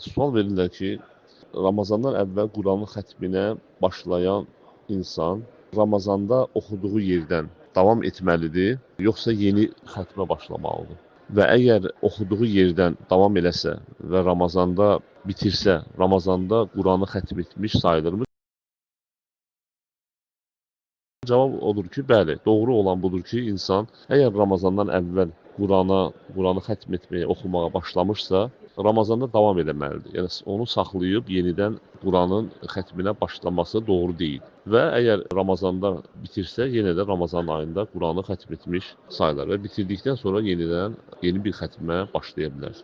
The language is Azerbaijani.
Sual verirlər ki, Ramazandan əvvəl Quranın xətminə başlayan insan Ramazanda oxuduğu yerdən davam etməlidir, yoxsa yeni xətmə başlamalıdır? Və əgər oxuduğu yerdən davam eləsə və Ramazanda bitirsə, Ramazanda Quranı xətm etmiş sayılırmı? Cavab odur ki, bəli, doğru olan budur ki, insan əgər Ramazandan əvvəl Quranı xətm etməyə, oxumağa başlamışsa, Ramazanda davam eləməlidir. Yəni onu saxlayıb yenidən Quranın xətminə başlaması doğru deyil. Və əgər Ramazanda bitirsə, yenə də Ramazan ayında Quranı xətm etmiş sayılır və bitirdikdən sonra yenidən yeni bir xətmə başlaya bilər.